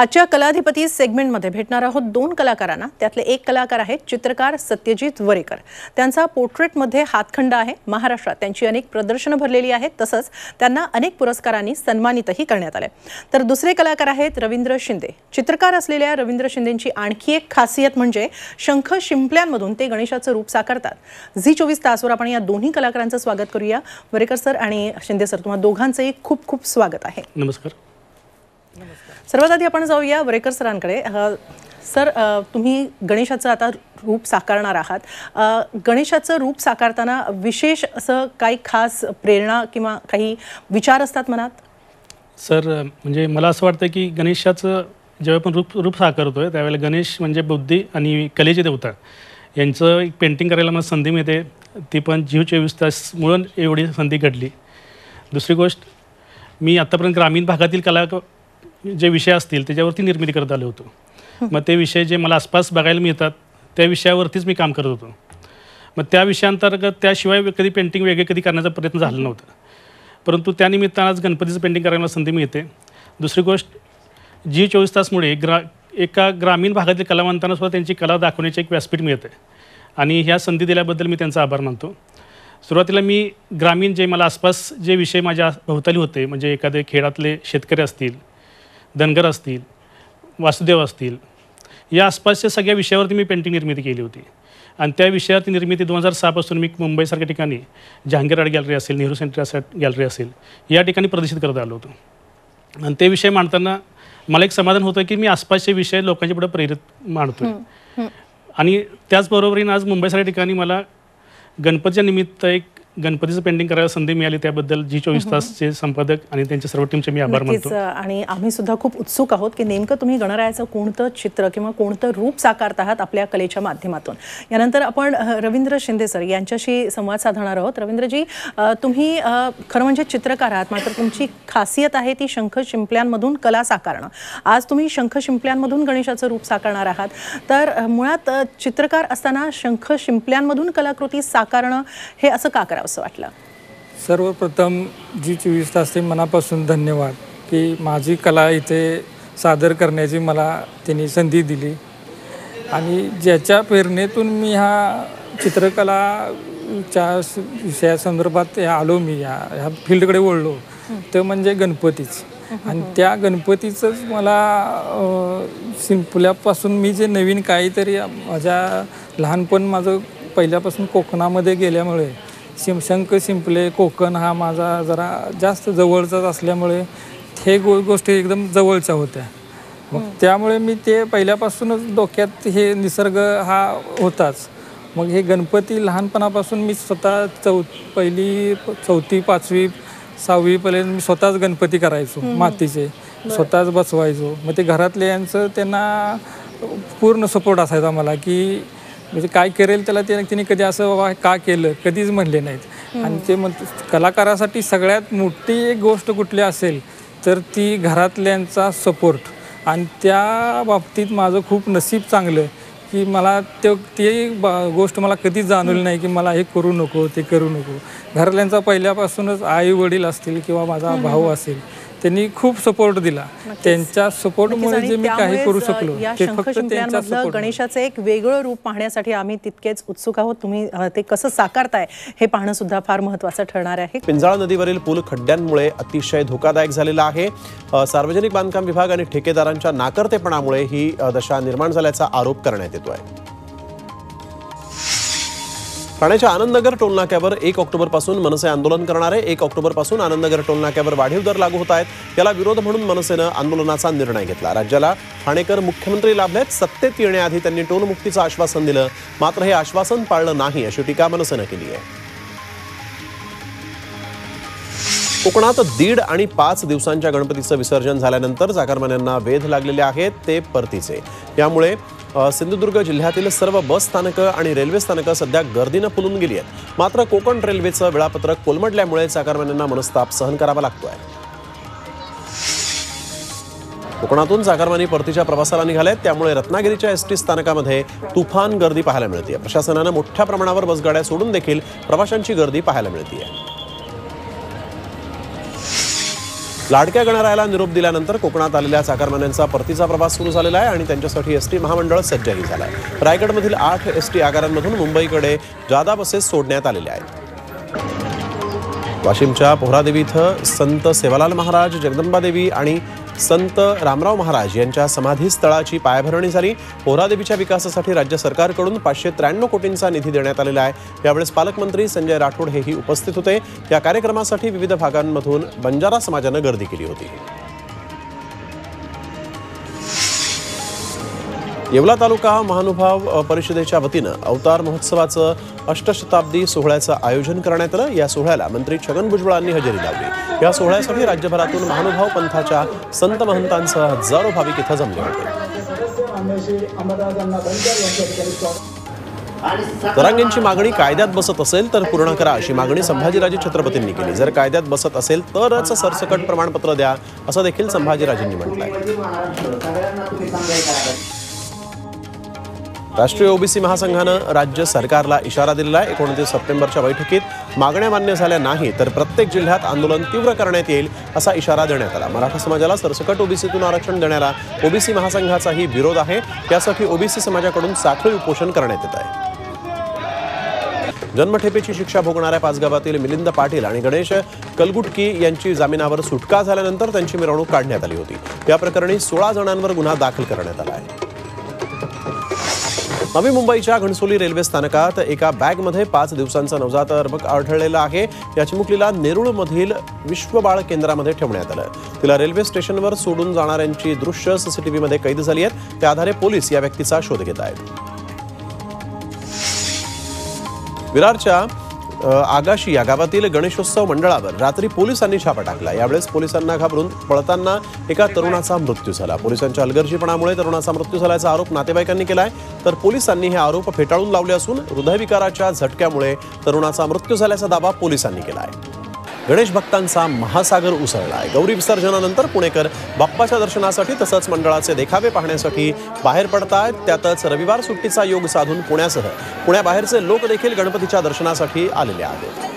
आजच्या कलाधिपती सेगमेंटमध्ये भेटणार आहोत दोन कलाकारांना। त्यातले एक कलाकार आहेत चित्रकार सत्यजित वरेकर। त्यांचा पोर्ट्रेटमध्ये हातखंडा आहे। महाराष्ट्रात त्यांची अनेक प्रदर्शनं भरलेली आहेत, तसंच त्यांना अनेक पुरस्कारांनी सन्मानितही करण्यात आले। तर दुसरे कलाकार आहेत रवींद्र शिंदे। चित्रकार असलेल्या रवींद्र शिंदेंची आणखी एक खासियत म्हणजे शंख शिंपल्यांमधून ते गणेशाचं रूप साकारतात। झी 24 तासवर आपण या दोन्ही कलाकारांचं स्वागत करूया। वरेकर सर आणि शिंदे सर, तुम्हा दोघांचंही खूप खूप स्वागत आहे। नमस्कार। सर्वात आधी आपण जाऊया वरेकर सरांकडे। सर, तुम्ही गणेशाचं आता रूप साकारणार आहात। गणेशाचं रूप साकारताना विशेष असं काही खास प्रेरणा किंवा काही विचार असतात मनात? सर, म्हणजे मला असं वाटतं की गणेशाचं जेव्हा आपण रूप साकारतोय त्यावेळेला गणेश म्हणजे बुद्धी आणि कलेचे देवता यांचं एक पेंटिंग करायला मला संधी मिळते, ती पण झी 24 तासमुळे एवढी संधी घडली। दुसरी गोष्ट, मी आत्तापर्यंत ग्रामीण भागातील कला जे विषय असतील त्याच्यावरती निर्मिती करत आलो होतो। मग ते विषय जे मला आसपास बघायला मिळतात त्या विषयावरतीच मी काम करत होतो। मग त्या विषयांतर्गत त्याशिवाय कधी पेंटिंग वेगळे कधी करण्याचा प्रयत्न झाला नव्हता, परंतु त्यानिमित्तानं आज गणपतीचं पेंटिंग करायला संधी मिळते। दुसरी गोष्ट, झी 24 तासमुळे एका ग्रामीण भागातील कलावंतांना सुद्धा त्यांची कला दाखवण्याचे एक व्यासपीठ मिळते आणि ह्या संधी दिल्याबद्दल मी त्यांचा आभार मानतो। सुरुवातीला मी ग्रामीण जे मला आसपास जे विषय माझ्या भोवताली होते, म्हणजे एखादे खेळातले शेतकरी असतील, धनगर असतील, वासुदेव असतील, या आसपासच्या सगळ्या विषयावरती मी पेंटिंग निर्मिती केली होती आणि त्या विषयावरती निर्मिती 2006 पासून मी मुंबईसारख्या ठिकाणी जहांगीर आर्ट गॅलरी असेल, नेहरू सेंटर गॅलरी असेल, या ठिकाणी प्रदर्शित करत आलो होतो। आणि ते विषय मांडताना मला एक समाधान होतं की मी आसपासचे विषय लोकांच्या पुढे प्रेरित मांडतोय। आणि त्याचबरोबरीनं आज मुंबईसारख्या ठिकाणी मला गणपतीच्या निमित्त एक गणपतीचं पेंटिंग करायला संधी मिळाली, त्याबद्दल झी 24 तासचे संपादक आणि त्यांच्या सर्व टीमचे मी आभार मानतो। आणि आम्ही सुद्धा खूप उत्सुक आहोत की नेमकं तुम्ही गणरायाचं कोणतं चित्र किंवा कोणतं रूप साकारत आहात आपल्या कलेच्या माध्यमातून। यानंतर आपण रवींद्र शिंदे सर यांच्याशी संवाद साधणार आहोत। रवींद्रजी, तुम्ही खरं म्हणजे चित्रकार आहात, मात्र तुमची खासियत आहे ती शंख शिंपल्यांमधून कला साकारणं। आज तुम्ही शंख शिंपल्यांमधून गणेशाचं रूप साकारणार आहात, तर मुळात चित्रकार असताना शंख शिंपल्यांमधून कलाकृती साकारणं हे असं का करावं असं वाटलं? सर्वप्रथम झी 24 तासचे मनापासून धन्यवाद की माझी कला इथे सादर करण्याची मला त्यांनी संधी दिली आणि ज्याच्या प्रेरणेतून मी ह्या चित्रकलाच्या विषयासंदर्भात आलो, मी ह्या फील्डकडे वळलो, तर म्हणजे गणपतीच। आणि त्या गणपतीचंच मला शिंपल्यापासून मी जे नवीन काहीतरी माझ्या लहानपण माझं पहिल्यापासून कोकणामध्ये गेल्यामुळे शंख शिंपले कोकण हा माझा जरा जास्त जवळचाच असल्यामुळे हे गोष्टी एकदम जवळच्या होत्या। मग त्यामुळे मी ते पहिल्यापासूनच डोक्यात हे निसर्ग हा होताच। मग हे गणपती लहानपणापासून मी स्वतः पहिली, चौथी, 5वी, 6वी पर्यंत मी स्वतःच गणपती करायचो, मातीचे स्वतःच बसवायचो। मग ते घरातले यांचं त्यांना पूर्ण सपोर्ट असायचा मला की म्हणजे काय करेल त्याला तिने कधी असं का केलं कधीच म्हणले नाहीत। आणि ते कलाकारासाठी सगळ्यात मोठी एक गोष्ट कुठली असेल तर ती घरातल्यांचा सपोर्ट। आणि त्या बाबतीत माझं खूप नशीब चांगलं की मला ती गोष्ट मला कधीच जाणवली नाही की मला हे करू नको ते करू नको। घरातल्यांचा पहिल्यापासूनच आई वडील असतील किंवा माझा भाऊ असेल, त्यांनी खूप सपोर्ट दिला। त्यांच्या सपोर्टमुळे जे मी काही करू शकलो ते फक्त त्यांच्या सपोर्ट। गणेशाचं एक वेगळं रूप पाहण्यासाठी आम्ही तितकेच उत्सुक आहोत। तुम्ही ते कसं साकारताय हे पाहणं सुद्धा फार महत्त्वाचं ठरणार आहे। पिंजाळ नदीवरील पूल खड्ड्यांमुळे अतिशय धोकादायक झालेला आहे। सार्वजनिक बांधकाम विभाग आणि ठेकेदारांच्या नाकर्तेपणामुळे ही दशा निर्माण झाल्याचा आरोप करण्यात येतोय। ठाण्याच्या आनंदनगर टोलनाक्यावर 1 ऑक्टोबरपासून मनसे आंदोलन करणार आहे। 1 ऑक्टोबरपासून आनंदनगर टोलनाक्यावर वाढीव दर लागू होत आहेत। याला विरोध म्हणून मनसेनं आंदोलनाचा निर्णय घेतला। राज्याला ठाणेकर मुख्यमंत्री लाभलेत। सत्तेत येण्याआधी त्यांनी टोलमुक्तीचं आश्वासन दिलं, मात्र हे आश्वासन पाळलं नाही अशी टीका मनसेनं केली आहे। कोकणात 1.5 आणि 5 दिवसांच्या गणपतीचं विसर्जन झाल्यानंतर चाकरमान्यांना वेध लागलेले आहेत ते परतीचे। यामुळे सिंधुदुर्ग जिल्ह्यातील सर्व बस स्थानकं आणि रेल्वे स्थानकं सध्या गर्दीनं फुलून गेली आहेत। मात्र कोकण रेल्वेचं वेळापत्रक कोलमडल्यामुळे चाकरमान्यांना मनस्ताप सहन करावा लागतोय। कोकणातून चाकरमानी परतीच्या प्रवासाला निघालेत, त्यामुळे रत्नागिरीच्या एसटी स्थानकामध्ये तुफान गर्दी पाहायला मिळते। प्रशासनानं मोठ्या प्रमाणावर बसगाड्या सोडून देखील प्रवाशांची गर्दी पाहायला मिळते। लाडक्या गणरायाला निरोप दिल्यानंतर कोकणात आलेल्या चाकरमान्यांचा परतीचा प्रवास सुरू झालेला आहे आणि त्यांच्यासाठी एसटी महामंडळ सज्जही झालं आहे. रायगडमधील 8 एसटी आगारांमधून मुंबईकडे जादा बसेस सोडण्यात आलेल्या आहेत. वाशिमच्या पोहरादेवी इथं संत सेवालाल महाराज, जगदंबादेवी आणि संत रामराव महाराज यांच्या समाधीस्थळाची पायाभरणी झाली. पोहरादेवीच्या विकासासाठी राज्य सरकारकडून 593 कोटींचा निधी देण्यात आलेला आहे. यावेळेस पालकमंत्री संजय राठोड हेही उपस्थित होते. या कार्यक्रमासाठी विविध भागांमधून बंजारा समाजानं गर्दी केली होती. येवला तालुका महानुभाव परिषदेच्या वतीनं अवतार महोत्सवाचं अष्टशताब्दी सोहळ्याचं आयोजन करण्यात आलं. या सोहळ्याला मंत्री छगन भुजबळांनी हजेरी लावली. या सोहळ्यासाठी राज्यभरातून महानुभाव पंथाच्या संत महंतांसह हजारो भाविक इथं जमले होते. तरांगेंची मागणी कायद्यात बसत असेल तर पूर्ण करा अशी मागणी संभाजीराजे छत्रपतींनी केली. जर कायद्यात बसत असेल तरच सरसकट प्रमाणपत्र द्या असं देखील संभाजीराजेंनी म्हटलंय. राष्ट्रीय ओबीसी महासंघानं राज्य सरकारला इशारा दिलेला आहे. 29 सप्टेंबरच्या बैठकीत मागण्या मान्य झाल्या नाही तर प्रत्येक जिल्ह्यात आंदोलन तीव्र करण्यात येईल असा इशारा देण्यात आला. मराठा समाजाला सरसकट ओबीसीतून आरक्षण देण्याला ओबीसी महासंघाचाही विरोध आहे. त्यासाठी ओबीसी समाजाकडून साखळी उपोषण करण्यात येत आहे. जन्मठेपेची शिक्षा भोगणाऱ्या पाचगावातील मिलिंद पाटील आणि गणेश कलगुटकी यांची जामिनावर सुटका झाल्यानंतर त्यांची मिरवणूक काढण्यात आली होती. या प्रकरणी 16 जणांवर गुन्हा दाखल करण्यात आला आहे. नवी मुंबईच्या घणसोली रेल्वे स्थानकात एका बॅगमध्ये 5 दिवसांचा नवजात अर्भक आढळलेला आहे. या चिमुकलीला नेरुळमधील विश्व बाळ केंद्रामध्ये ठेवण्यात आलं. तिला रेल्वे स्टेशनवर सोडून जाणाऱ्यांची दृश्य सीसीटीव्हीमध्ये कैद झाली आहेत. त्या आधारे पोलीस या व्यक्तीचा शोध घेत आहेत. विरारच्या आगाशी या गावातील गणेशोत्सव मंडळावर रात्री पोलिसांनी छापा टाकला. यावेळेस पोलिसांना घाबरून पळताना एका तरुणाचा मृत्यू झाला. पोलिसांच्या हलगर्जीपणामुळे तरुणाचा मृत्यू झाल्याचा आरोप नातेवाईकांनी केलाय. तर पोलिसांनी हे आरोप फेटाळून लावले असून हृदयविकाराच्या झटक्यामुळे तरुणाचा मृत्यू झाल्याचा दावा पोलिसांनी केला आहे. गणेश भक्तांचा महासागर उसळला आहे. गौरी विसर्जनानंतर पुणेकर बाप्पाच्या दर्शनासाठी तसंच मंडळाचे देखावे पाहण्यासाठी बाहेर पडतायत. त्यातच रविवार सुट्टीचा योग साधून पुण्यासह पुण्याबाहेरचे लोक देखील गणपतीच्या दर्शनासाठी आलेले आहेत.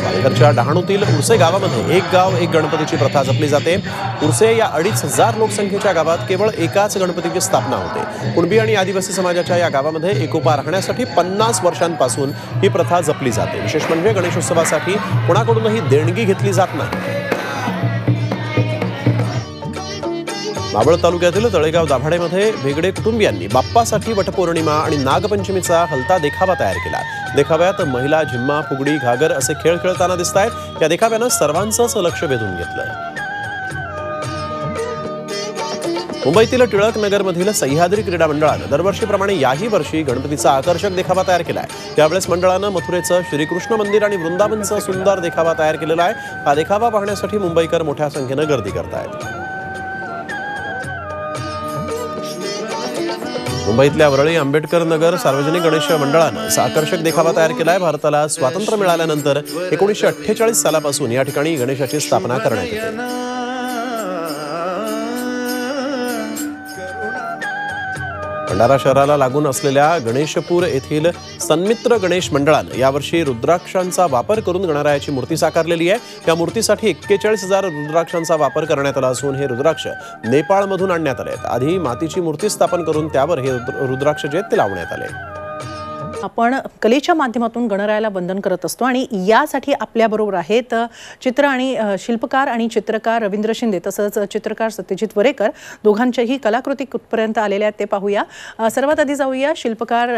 पालघरच्या डहाणूतील उर्से गावामध्ये एक गाव एक गणपतीची प्रथा जपली जाते. उर्से या 2,500 लोकसंख्येच्या गावात केवळ एकाच गणपतीची स्थापना होते. कुणबी आणि आदिवासी समाजाच्या या गावामध्ये एकोपा राहण्यासाठी 50 वर्षांपासून ही प्रथा जपली जाते. विशेष म्हणजे गणेशोत्सवासाठी कोणाकडूनही देणगी घेतली जात नाही. मावळ तालुक्यातील तळेगाव दाभाडेमध्ये भेगडे कुटुंबियांनी बाप्पासाठी वटपौर्णिमा आणि नागपंचमीचा हलता देखावा तयार केला. देखाव्यात महिला झिम्मा, फुगडी, घागर असे खेळ खेळताना दिसत आहेत. या देखाव्यानं सर्वांचंच लक्ष वेधून घेतलं. मुंबईतील टिळक नगरमधील सह्याद्री क्रीडा मंडळानं दरवर्षीप्रमाणे याही वर्षी गणपतीचा आकर्षक देखावा तयार केलाय. त्यावेळेस मंडळानं मथुरेचं श्रीकृष्ण मंदिर आणि वृंदावनचा सुंदर देखावा तयार केलेला आहे. हा देखावा पाहण्यासाठी मुंबईकर मोठ्या संख्येनं गर्दी करतायत. मुंबईतल्या वरळी आंबेडकर नगर सार्वजनिक गणेश मंडळानं आकर्षक देखावा तयार केलाय. भारताला स्वातंत्र्य मिळाल्यानंतर 1948 सालापासून या ठिकाणी गणेशाची स्थापना करण्यात येते. भंडारा शहराला लागून असलेल्या गणेशपूर येथील सन्मित्र गणेश मंडळानं यावर्षी रुद्राक्षांचा वापर करून गणरायाची मूर्ती साकारलेली आहे. या मूर्तीसाठी 41,000 रुद्राक्षांचा वापर करण्यात आला असून हे रुद्राक्ष नेपाळमधून आणण्यात आले आहेत. आधी मातीची मूर्ती स्थापन करून त्यावर हे रुद्राक्ष जे ते लावण्यात आले. आपण कलेच्या माध्यमातून गणरायाला वंदन करत असतो आणि यासाठी आपल्याबरोबर आहेत चित्र आणि शिल्पकार आणि चित्रकार रवींद्र शिंदे तसंच चित्रकार सत्यजित वरेकर. दोघांच्याही कलाकृती कुठपर्यंत आलेल्या आहेत ते पाहूया. सर्वात आधी जाऊया शिल्पकार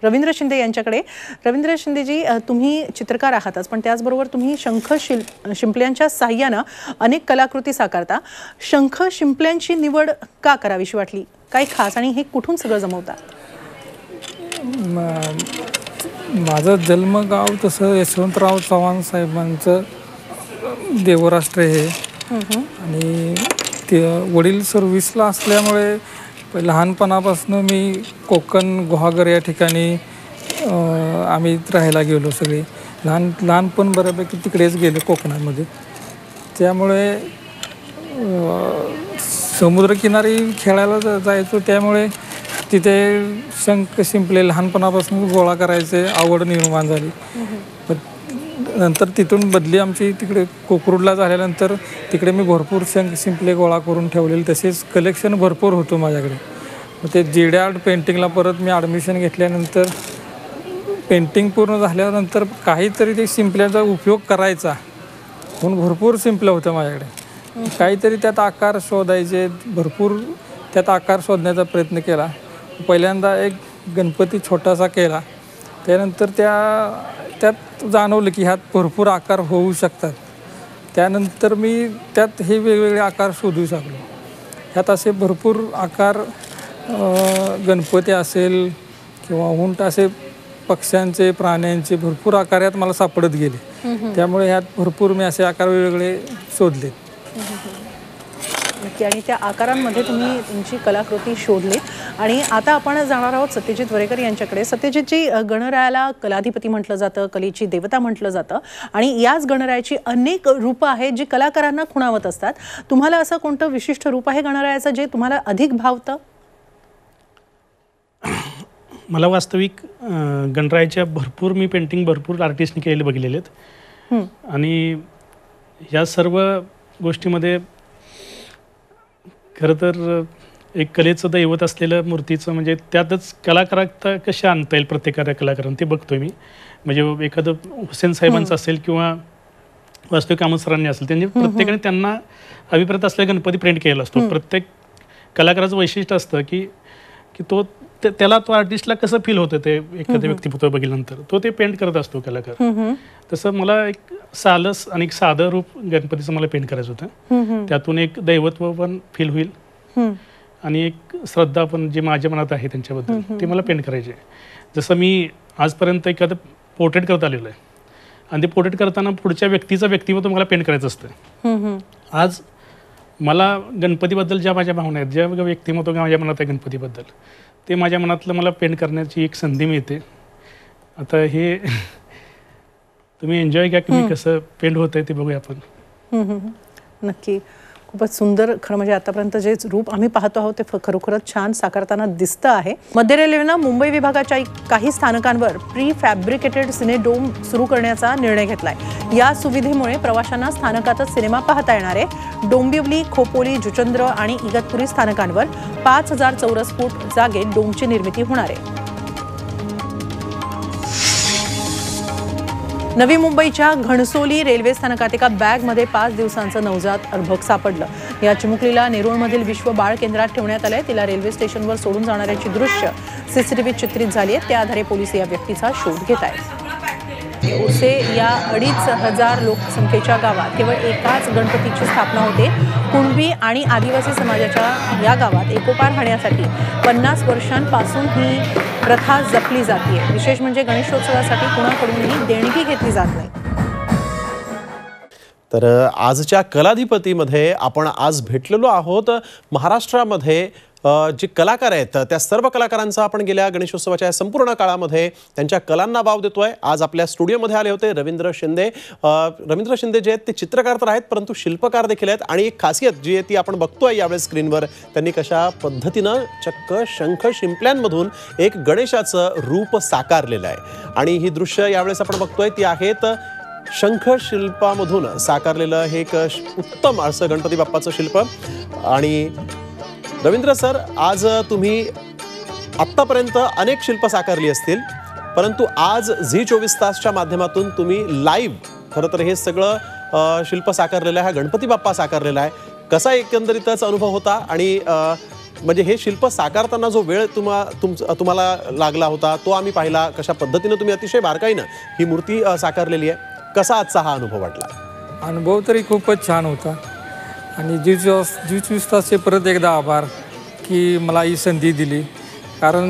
रवींद्र शिंदे यांच्याकडे. रवींद्र शिंदेजी, तुम्ही चित्रकार आहातच पण त्याचबरोबर तुम्ही शंख शिंपल्यांच्या साह्यानं अनेक कलाकृती साकारता. शंख शिंपल्यांची निवड का करावीशी वाटली? काय खास आणि हे कुठून सगळं जमवतात? माझं जन्मगाव तसं यशवंतराव चव्हाण साहेबांचं देवराष्ट्र हे आणि ते वडील सर्व्हिसला असल्यामुळे लहानपणापासून मी कोकण गुहागर या ठिकाणी आम्ही राहायला गेलो. सगळे लहानपण बऱ्यापैकी तिकडेच गेले कोकणामध्ये. त्यामुळे समुद्रकिनारी खेळायला जायचो. त्यामुळे तिथे शंख शिंपले लहानपणापासून गोळा करायचे आवड निर्माण झाली. नंतर तिथून बदली आमची तिकडे कोकरूडला झाल्यानंतर तिकडे मी भरपूर शिंपले गोळा करून ठेवलेले, तसेच कलेक्शन भरपूर होतं माझ्याकडे. मग ते GD आर्ट पेंटिंगला परत मी ॲडमिशन घेतल्यानंतर पेंटिंग पूर्ण झाल्यानंतर काहीतरी ते शिंपल्याचा उपयोग करायचा म्हणून भरपूर शिंपलं होतं माझ्याकडे. काहीतरी त्यात आकार शोधायचे, भरपूर त्यात आकार शोधण्याचा प्रयत्न केला. पहिल्यांदा एक गणपती छोटासा केला, त्यानंतर त्यात जाणवलं की ह्यात भरपूर आकार होऊ शकतात. त्यानंतर मी त्यात हे वेगवेगळे आकार शोधू शकलो. ह्यात असे भरपूर आकार गणपती असेल किंवा उंट असे पक्ष्यांचे प्राण्यांचे भरपूर आकार यात मला सापडत गेले. त्यामुळे ह्यात भरपूर मी असे आकार वेगवेगळे शोधले. नक्की. आणि त्या आकारांमध्ये तुम्ही तुमची कलाकृती शोधली. आणि आता आपण जाणार आहोत सत्यजित वरेकर यांच्याकडे. सत्यजितजी, गणरायाला कलाधिपती म्हटलं जातं, कलेची देवता म्हटलं जातं आणि याच गणरायाची अनेक रूपं आहेत जी कलाकारांना खुणावत असतात. तुम्हाला असं कोणतं विशिष्ट रूप आहे गणरायाचं जे तुम्हाला अधिक भावतं? मला वास्तविक गणरायाच्या भरपूर मी पेंटिंग भरपूर आर्टिस्टनी केलेले बघितलेले आहेत. आणि या सर्व गोष्टीमध्ये खरं तर एक कलेचं दैवत असलेलं मूर्तीचं म्हणजे त्यातच कलाकारात कशा आणता येईल प्रत्येकाला कलाकारांना ते बघतोय मी. म्हणजे एखादं हुसेन साहेबांचं असेल किंवा वास्तविक कामत सरांनी असेल, त्यांनी प्रत्येकाने त्यांना अभिप्रेत असलेला गणपती प्रिंट केलेला असतो. प्रत्येक कलाकाराचं वैशिष्ट्य असतं की तो त्याला तो आर्टिस्टला कसं फील होतं ते एखाद्या व्यक्तिमत्व बघितल्यानंतर तो ते पेंट करत असतो कलाकार. तसं मला एक सालस आणि एक साधं रूप गणपतीचं मला पेंट करायचं होतं. त्यातून एक दैवत्व पण फील होईल आणि एक श्रद्धा पण जी माझ्या मनात आहे त्यांच्याबद्दल ते मला पेंट करायचे. जसं मी आजपर्यंत एखादं पोर्ट्रेट करत आलेलो आहे आणि ते पोर्ट्रेट करताना पुढच्या व्यक्तीचं व्यक्तिमत्व मला पेंट करायचं असतं. आज मला गणपतीबद्दल ज्या माझ्या भावना आहेत, ज्या व्यक्तिमत्व माझ्या मनात आहे गणपतीबद्दल, ते माझ्या मनातलं मला पेंट करण्याची एक संधी मिळते. आता हे तुम्ही एन्जॉय घ्या की मी कसं पेंट होत आहे ते बघूया आपण. नक्की. खूपच सुंदर. खरं म्हणजे आतापर्यंत जे रूप आम्ही पाहतो आहोत ते खरोखरच छान साकारताना दिसतं आहे. मध्य रेल्वेनं मुंबई विभागाच्या काही स्थानकांवर प्री फॅब्रिकेटेड सिनेडोम सुरू करण्याचा निर्णय घेतलाय. या सुविधेमुळे प्रवाशांना स्थानकातच सिनेमा पाहता येणार आहे. डोंबिवली, खोपोली, जुचंद्र आणि इगतपुरी स्थानकांवर 5000 चौरस फूट जागेत डोमची निर्मिती होणार आहे. नवी मुंबईच्या घणसोली रेल्वे स्थानकात एका बॅगमध्ये 5 दिवसांचं नवजात अर्भक सापडलं. या चिमुकलीला नेरूळमधील विश्व बाळ केंद्रात ठेवण्यात आलंय. तिला रेल्वे स्टेशनवर सोडून जाणाऱ्याची दृश्य सीसीटीव्हीत चित्रित झाली आहेत. त्या आधारे पोलीस या व्यक्तीचा शोध घेत आहेत. ओसे या 2500 लोकसंख्येच्या गावात केवळ एकाच गणपतीची स्थापना होते. कुणबी आणि आदिवासी समाजाच्या या गावात एकोपा राहण्यासाठी 50 वर्षांपासून ही प्रथा जपली जाते. विशेष म्हणजे गणेशोत्सवासाठी कुणाकडूनही देणगी घेतली जात नाही. तर आजच्या कलाधिपतीमध्ये आपण आज भेटलेलो आहोत. महाराष्ट्रामध्ये जे कलाकार आहेत त्या सर्व कलाकारांचा आपण गेल्या गणेशोत्सवाच्या संपूर्ण काळामध्ये त्यांच्या कलांना वाव देतोय. आज आपल्या स्टुडिओमध्ये आले होते रवींद्र शिंदे. रवींद्र शिंदे जे आहेत ते चित्रकार तर आहेत परंतु शिल्पकार देखील आहेत. आणि एक खासियत जी आहे ती आपण बघतोय यावेळेस स्क्रीनवर, त्यांनी कशा पद्धतीनं चक्क शंख शिंपल्यांमधून एक गणेशाचं रूप साकारलेलं आहे. आणि ही दृश्य यावेळेस आपण बघतोय ती आहेत शंख शिल्पामधून साकारलेलं हे एक उत्तम असं गणपती बाप्पाचं शिल्प. आणि रवींद्र सर, आज तुम्ही आत्तापर्यंत अनेक शिल्प साकारली असतील परंतु आज झी24 तासच्या माध्यमातून तुम्ही लाईव्ह खरं तर हे सगळं शिल्प साकारलेलं आहे, हा गणपती बाप्पा साकारलेला आहे. कसा एकंदरीतच अनुभव होता? आणि म्हणजे हे शिल्प साकारताना जो वेळ तुम्हाला लागला होता तो आम्ही पाहिला, कशा पद्धतीनं तुम्ही अतिशय बारकाईनं ही मूर्ती साकारलेली आहे. कसा आजचा हा अनुभव वाटला? अनुभव तरी खूपच छान होता. आणि झी24 तासचे परत एकदा आभार की मला ही संधी दिली. कारण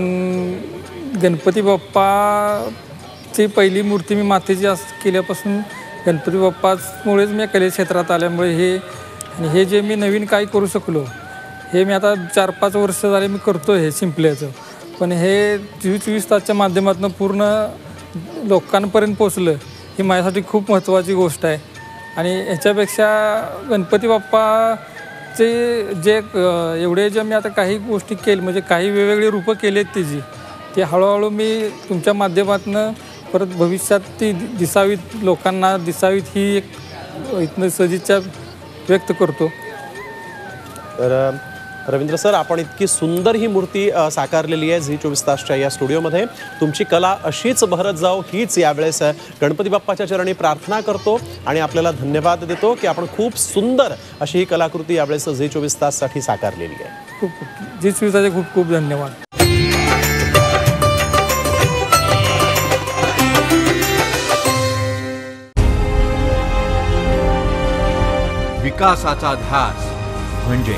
गणपती बाप्पाची पहिली मूर्ती मी मातीची केल्यापासून गणपती बाप्पामुळेच मी कलेक्षेत्रात आल्यामुळे हे जे मी नवीन काही करू शकलो हे मी आता 4-5 वर्ष झाले मी करतो हे शिंपल्याचं. पण हे झी24 तासच्या माध्यमातून पूर्ण लोकांपर्यंत पोचलं ही माझ्यासाठी खूप महत्त्वाची गोष्ट आहे. आणि ह्याच्यापेक्षा गणपती बाप्पाचे जे एवढे जे मी आता काही गोष्टी केल्या म्हणजे काही वेगवेगळी रूपं केली आहेत त्याची ते हळूहळू मी तुमच्या माध्यमातून परत भविष्यात ती दिसावीत, लोकांना दिसावीत ही एक इथनं सदिच्छा व्यक्त करतो. तर रवींद्र सर, आपण इतकी सुंदर ही मूर्ती साकारलेली आहे झी 24 तासच्या या स्टुडिओमध्ये. तुमची कला अशीच बहरत जाओ हीच यावेळेस गणपती बाप्पाच्या चरणी प्रार्थना करतो आणि आपल्याला धन्यवाद देतो की आपण खूप सुंदर अशी ही कलाकृती यावेळेस झी 24 ताससाठी साकारलेली आहे. खूप खूप झी 24 तासचे खूप खूप धन्यवाद. विकासाचा ध्यास म्हणजे